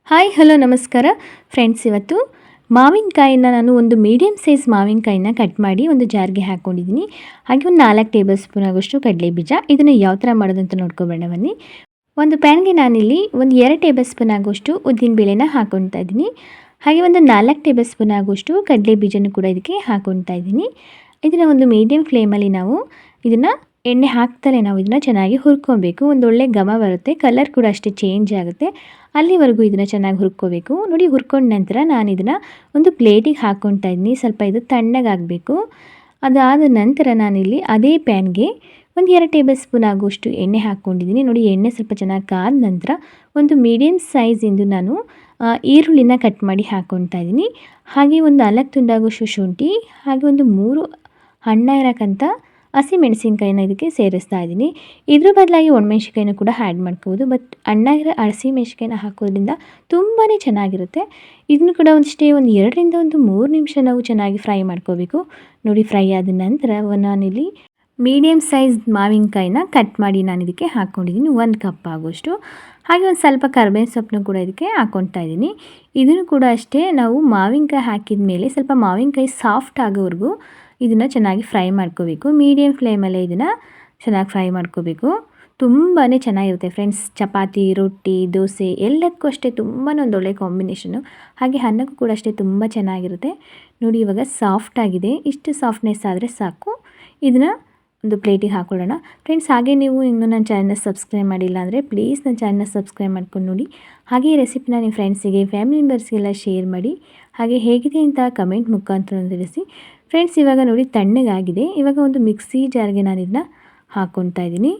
Hi hello ನಮಸ್ಕಾರ friends. ಇವತ್ತು ಮಾವಿನಕಾಯಿನ ನಾನು ಒಂದು ಮೀಡಿಯಮ್ ಸೈಜ್ ಮಾವಿನಕಾಯಿನ ಕಟ್ ಮಾಡಿ ಒಂದು ಜಾರ್ಗೆ ಹಾಕ್ಕೊಂಡಿದ್ದೀನಿ. ಹಾಗೆ ಒಂದು 4 ಟೇಬಲ್ ಸ್ಪೂನ್ ಆಗೋಷ್ಟು ಕಡಲೆ ಬೀಜ. ಇದನ್ನು ಯಾವ ಥರ ಮಾಡೋದಂತ ನೋಡ್ಕೊಬೇಡ ಬನ್ನಿ. ಒಂದು ಪ್ಯಾನ್ಗೆ ನಾನಿಲ್ಲಿ ಒಂದು 2 ಟೇಬಲ್ ಸ್ಪೂನ್ ಆಗೋಷ್ಟು ಉದ್ದಿನಬೇಳೆನ ಹಾಕ್ಕೊಳ್ತಾ ಇದ್ದೀನಿ. ಹಾಗೆ ಒಂದು 4 ಟೇಬಲ್ ಸ್ಪೂನ್ ಆಗೋಷ್ಟು ಕಡಲೆ ಬೀಜನೂ ಕೂಡ ಇದಕ್ಕೆ ಹಾಕ್ಕೊಳ್ತಾ ಇದ್ದೀನಿ. ಇದನ್ನು ಒಂದು ಮೀಡಿಯಮ್ ಫ್ಲೇಮಲ್ಲಿ ನಾವು ಇದನ್ನು ಎಣ್ಣೆ ಹಾಕ್ತಲೇ ನಾವು ಇದನ್ನು ಚೆನ್ನಾಗಿ ಹುರ್ಕೊಬೇಕು. ಒಂದೊಳ್ಳೆ ಘಮ ಬರುತ್ತೆ, ಕಲರ್ ಕೂಡ ಅಷ್ಟೇ ಚೇಂಜ್ ಆಗುತ್ತೆ. ಅಲ್ಲಿವರೆಗೂ ಇದನ್ನು ಚೆನ್ನಾಗಿ ಹುರ್ಕೋಬೇಕು. ನೋಡಿ, ಹುರ್ಕೊಂಡ ನಂತರ ನಾನು ಇದನ್ನು ಒಂದು ಪ್ಲೇಟಿಗೆ ಹಾಕ್ಕೊಳ್ತಾ ಇದ್ದೀನಿ. ಸ್ವಲ್ಪ ಇದು ತಣ್ಣಗಾಗಬೇಕು. ಅದಾದ ನಂತರ ನಾನಿಲ್ಲಿ ಅದೇ ಪ್ಯಾನ್ಗೆ ಒಂದು 2 ಟೇಬಲ್ ಸ್ಪೂನ್ ಆಗುವಷ್ಟು ಎಣ್ಣೆ ಹಾಕ್ಕೊಂಡಿದ್ದೀನಿ. ನೋಡಿ, ಎಣ್ಣೆ ಸ್ವಲ್ಪ ಚೆನ್ನಾಗಿ ಕಾದ ನಂತರ ಒಂದು ಮೀಡಿಯಮ್ ಸೈಜಿಂದು ನಾನು ಈರುಳ್ಳಿನ ಕಟ್ ಮಾಡಿ ಹಾಕ್ಕೊಳ್ತಾ ಇದ್ದೀನಿ. ಹಾಗೆ ಒಂದು 4 ತುಂಡಾಗುವಷ್ಟು ಶುಂಠಿ, ಹಾಗೆ ಒಂದು 3 ಹಣ್ಣ ಇರೋಕ್ಕಂಥ ಹಸಿಮೆಣಸಿನ್ಕಾಯಿನ ಇದಕ್ಕೆ ಸೇರಿಸ್ತಾ ಇದ್ದೀನಿ. ಇದ್ರ ಬದಲಾಗಿ ಒಣಮೆಣ್ಸಿನ್ಕಾಯಿನೂ ಕೂಡ ಆ್ಯಡ್ ಮಾಡ್ಕೋಬೋದು. ಬಟ್ ಹಣ್ಣಾಗಿರೋ ಹಸಿಮೆಣ್ಸಿನ್ಕಾಯಿನ ಹಾಕೋದ್ರಿಂದ ತುಂಬಾ ಚೆನ್ನಾಗಿರುತ್ತೆ. ಇದನ್ನು ಕೂಡ ಒಂದಷ್ಟೇ ಒಂದು 2ರಿಂದ 3 ನಿಮಿಷ ನಾವು ಚೆನ್ನಾಗಿ ಫ್ರೈ ಮಾಡ್ಕೋಬೇಕು. ನೋಡಿ, ಫ್ರೈ ಆದ ನಂತರ ನಾನಿಲ್ಲಿ ಮೀಡಿಯಮ್ ಸೈಜ್ ಮಾವಿನಕಾಯಿನ ಕಟ್ ಮಾಡಿ ನಾನು ಇದಕ್ಕೆ ಹಾಕ್ಕೊಂಡಿದ್ದೀನಿ, 1 ಕಪ್ ಆಗೋಷ್ಟು. ಹಾಗೆ ಒಂದು ಸ್ವಲ್ಪ ಕರ್ಬೇವಿನ ಸೊಪ್ಪನ್ನು ಕೂಡ ಇದಕ್ಕೆ ಹಾಕ್ಕೊಳ್ತಾ ಇದ್ದೀನಿ. ಇದನ್ನು ಕೂಡ ಅಷ್ಟೇ ನಾವು ಮಾವಿನಕಾಯಿ ಹಾಕಿದ ಮೇಲೆ ಸ್ವಲ್ಪ ಮಾವಿನಕಾಯಿ ಸಾಫ್ಟ್ ಆಗೋವರೆಗೂ ಇದನ್ನು ಚೆನ್ನಾಗಿ ಫ್ರೈ ಮಾಡ್ಕೋಬೇಕು. ಮೀಡಿಯಮ್ ಫ್ಲೇಮಲ್ಲೇ ಇದನ್ನು ಚೆನ್ನಾಗಿ ಫ್ರೈ ಮಾಡ್ಕೋಬೇಕು. ತುಂಬಾ ಚೆನ್ನಾಗಿರುತ್ತೆ ಫ್ರೆಂಡ್ಸ್. ಚಪಾತಿ, ರೊಟ್ಟಿ, ದೋಸೆ ಎಲ್ಲದಕ್ಕೂ ಅಷ್ಟೇ ತುಂಬಾ ಒಂದೊಳ್ಳೆ ಕಾಂಬಿನೇಷನು. ಹಾಗೆ ಅನ್ನಕ್ಕೂ ಕೂಡ ಅಷ್ಟೇ ತುಂಬ ಚೆನ್ನಾಗಿರುತ್ತೆ. ನೋಡಿ, ಇವಾಗ ಸಾಫ್ಟ್ ಆಗಿದೆ. ಇಷ್ಟು ಸಾಫ್ಟ್ನೆಸ್ ಆದರೆ ಸಾಕು. ಇದನ್ನು ಒಂದು ಪ್ಲೇಟಿಗೆ ಹಾಕ್ಕೊಳ್ಳೋಣ ಫ್ರೆಂಡ್ಸ್. ಹಾಗೆ ನೀವು ಇನ್ನೂ ನನ್ನ ಚಾನಲ್ನ ಸಬ್ಸ್ಕ್ರೈಬ್ ಮಾಡಿಲ್ಲ ಅಂದರೆ ಪ್ಲೀಸ್ ನನ್ನ ಚಾನಲ್ನ ಸಬ್ಸ್ಕ್ರೈಬ್ ಮಾಡ್ಕೊಂಡು ನೋಡಿ. ಹಾಗೆ ಈ ರೆಸಿಪಿನ ನಿಮ್ಮ ಫ್ರೆಂಡ್ಸಿಗೆ, ಫ್ಯಾಮಿಲಿ ಮೆಂಬರ್ಸ್ಗೆಲ್ಲ ಶೇರ್ ಮಾಡಿ. ಹಾಗೆ ಹೇಗಿದೆ ಅಂತ ಕಮೆಂಟ್ ಮುಖಾಂತರ ತಿಳಿಸಿ ಫ್ರೆಂಡ್ಸ್. ಇವಾಗ ನೋಡಿ, ತಣ್ಣಗಾಗಿದೆ. ಇವಾಗ ಒಂದು ಮಿಕ್ಸಿ ಜಾರ್ಗೆ ನಾನು ಇದನ್ನ ಹಾಕ್ಕೊಳ್ತಾ ಇದ್ದೀನಿ.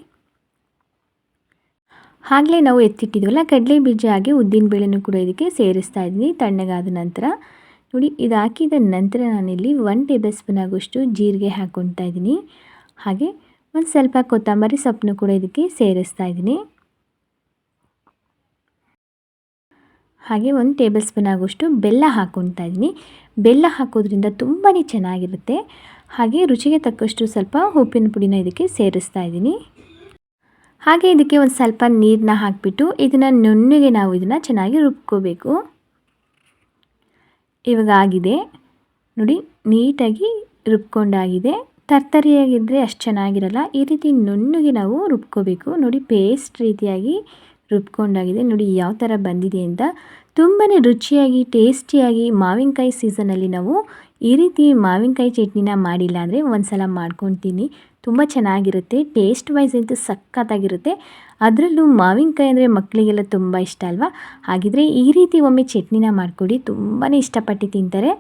ಆಗಲೇ ನಾವು ಎತ್ತಿಟ್ಟಿದ್ವಲ್ಲ ಕಡಲೆ ಬೀಜ ಹಾಗೆ ಉದ್ದಿನಬೇಳೆನೂ ಕೂಡ ಇದಕ್ಕೆ ಸೇರಿಸ್ತಾ ಇದ್ದೀನಿ ತಣ್ಣಗಾದ ನಂತರ. ನೋಡಿ, ಇದು ಹಾಕಿದ ನಂತರ ನಾನಿಲ್ಲಿ 1 ಟೇಬಲ್ ಸ್ಪೂನ್ ಆಗೋಷ್ಟು ಜೀರಿಗೆ ಹಾಕ್ಕೊಳ್ತಾ ಇದ್ದೀನಿ. ಹಾಗೆ ಒಂದು ಸ್ವಲ್ಪ ಕೊತ್ತಂಬರಿ ಸೊಪ್ಪನ್ನು ಕೂಡ ಇದಕ್ಕೆ ಸೇರಿಸ್ತಾ ಇದ್ದೀನಿ. ಹಾಗೆ 1 ಟೇಬಲ್ ಸ್ಪೂನ್ ಆಗೋಷ್ಟು ಬೆಲ್ಲ ಹಾಕ್ಕೊಳ್ತಾ ಇದ್ದೀನಿ. ಬೆಲ್ಲ ಹಾಕೋದ್ರಿಂದ ತುಂಬಾ ಚೆನ್ನಾಗಿರುತ್ತೆ. ಹಾಗೆ ರುಚಿಗೆ ತಕ್ಕಷ್ಟು ಸ್ವಲ್ಪ ಉಪ್ಪಿನ ಪುಡಿನ ಇದಕ್ಕೆ ಸೇರಿಸ್ತಾ ಇದ್ದೀನಿ. ಹಾಗೆ ಇದಕ್ಕೆ ಒಂದು ಸ್ವಲ್ಪ ನೀರನ್ನ ಹಾಕಿಬಿಟ್ಟು ಇದನ್ನು ನುಣ್ಣಗೆ ನಾವು ಇದನ್ನು ಚೆನ್ನಾಗಿ ರುಬ್ಕೋಬೇಕು. ಇವಾಗ ಆಗಿದೆ ನೋಡಿ, ನೀಟಾಗಿ ರುಬ್ಕೊಂಡಾಗಿದೆ. ತರ್ತರಿಯಾಗಿದ್ದರೆ ಅಷ್ಟು ಚೆನ್ನಾಗಿರಲ್ಲ. ಈ ರೀತಿ ನುಣ್ಣಗೆ ನಾವು ರುಬ್ಕೋಬೇಕು. ನೋಡಿ, ಪೇಸ್ಟ್ ರೀತಿಯಾಗಿ ರುಬ್ಕೊಂಡಾಗಿದೆ. ನೋಡಿ ಯಾವ ಥರ ಬಂದಿದೆ ಅಂತ. ತುಂಬಾ ರುಚಿಯಾಗಿ ಟೇಸ್ಟಿಯಾಗಿ ಮಾವಿನಕಾಯಿ ಸೀಸನಲ್ಲಿ ನಾವು ಈ ರೀತಿ ಮಾವಿನಕಾಯಿ ಚಟ್ನಿನ ಮಾಡಿಲ್ಲ ಅಂದರೆ ಒಂದು ಸಲ ಮಾಡ್ಕೊತೀನಿ. ತುಂಬ ಚೆನ್ನಾಗಿರುತ್ತೆ. ಟೇಸ್ಟ್ ವೈಸ್ ಅಂತೂ ಸಖತ್ತಾಗಿರುತ್ತೆ. ಅದರಲ್ಲೂ ಮಾವಿನಕಾಯಿ ಅಂದರೆ ಮಕ್ಕಳಿಗೆಲ್ಲ ತುಂಬ ಇಷ್ಟ ಅಲ್ವಾ. ಹಾಗಿದ್ರೆ ಈ ರೀತಿ ಒಮ್ಮೆ ಚಟ್ನಿನ ಮಾಡಿಕೊಡಿ, ತುಂಬಾ ಇಷ್ಟಪಟ್ಟು ತಿಂತಾರೆ.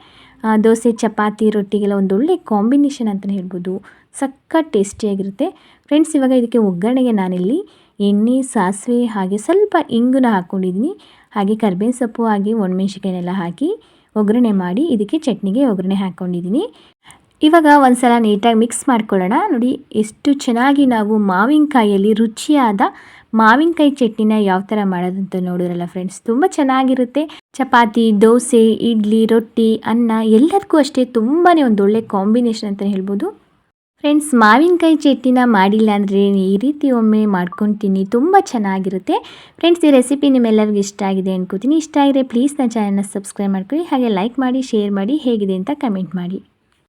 ದೋಸೆ, ಚಪಾತಿ, ರೊಟ್ಟಿಗೆಲ್ಲ ಒಂದೊಳ್ಳೆ ಕಾಂಬಿನೇಷನ್ ಅಂತಲೇ ಹೇಳ್ಬೋದು. ಸಖತ್ ಟೇಸ್ಟಿಯಾಗಿರುತ್ತೆ ಫ್ರೆಂಡ್ಸ್. ಇವಾಗ ಇದಕ್ಕೆ ಒಗ್ಗರಣೆಗೆ ನಾನಿಲ್ಲಿ ಎಣ್ಣೆ, ಸಾಸಿವೆ ಹಾಗೆ ಸ್ವಲ್ಪ ಇಂಗನ್ನ ಹಾಕ್ಕೊಂಡಿದ್ದೀನಿ. ಹಾಗೆ ಕರ್ಬೇವಿನ ಸೊಪ್ಪು ಹಾಗೆ ಒಣಮೆಣ್ಸಿನ್ಕಾಯಿನೆಲ್ಲ ಹಾಕಿ ಒಗ್ಗರಣೆ ಮಾಡಿ ಇದಕ್ಕೆ ಚಟ್ನಿಗೆ ಒಗ್ಗರಣೆ ಹಾಕ್ಕೊಂಡಿದ್ದೀನಿ. ಇವಾಗ ಒಂದು ಸಲ ನೀಟಾಗಿ ಮಿಕ್ಸ್ ಮಾಡ್ಕೊಳ್ಳೋಣ. ನೋಡಿ, ಎಷ್ಟು ಚೆನ್ನಾಗಿ ನಾವು ಮಾವಿನಕಾಯಿಯಲ್ಲಿ ರುಚಿಯಾದ ಮಾವಿನಕಾಯಿ ಚಟ್ನಿನ ಯಾವ ಥರ ಮಾಡೋದಂತ ನೋಡಿದ್ರಲ್ಲ ಫ್ರೆಂಡ್ಸ್. ತುಂಬ ಚೆನ್ನಾಗಿರುತ್ತೆ. ಚಪಾತಿ, ದೋಸೆ, ಇಡ್ಲಿ, ರೊಟ್ಟಿ, ಅನ್ನ ಎಲ್ಲದಕ್ಕೂ ಅಷ್ಟೇ ತುಂಬಾ ಒಂದೊಳ್ಳೆ ಕಾಂಬಿನೇಷನ್ ಅಂತ ಹೇಳ್ಬೋದು ಫ್ರೆಂಡ್ಸ್. ಮಾವಿನಕಾಯಿ ಚಟ್ನಿನ ಮಾಡಿಲ್ಲ ಅಂದರೆ ಈ ರೀತಿ ಒಮ್ಮೆ ಮಾಡ್ಕೊತೀನಿ, ತುಂಬ ಚೆನ್ನಾಗಿರುತ್ತೆ ಫ್ರೆಂಡ್ಸ್. ಈ ರೆಸಿಪಿ ನಿಮ್ಮೆಲ್ಲರಿಗೂ ಇಷ್ಟ ಆಗಿದೆ ಅನ್ಕೋತೀನಿ. ಇಷ್ಟ ಆಗಿದ್ರೆ ಪ್ಲೀಸ್ ನನ್ನ ಚಾನಲ್ನ ಸಬ್ಸ್ಕ್ರೈಬ್ ಮಾಡ್ಕೊಳ್ಳಿ. ಹಾಗೆ ಲೈಕ್ ಮಾಡಿ, ಶೇರ್ ಮಾಡಿ, ಹೇಗಿದೆ ಅಂತ ಕಮೆಂಟ್ ಮಾಡಿ.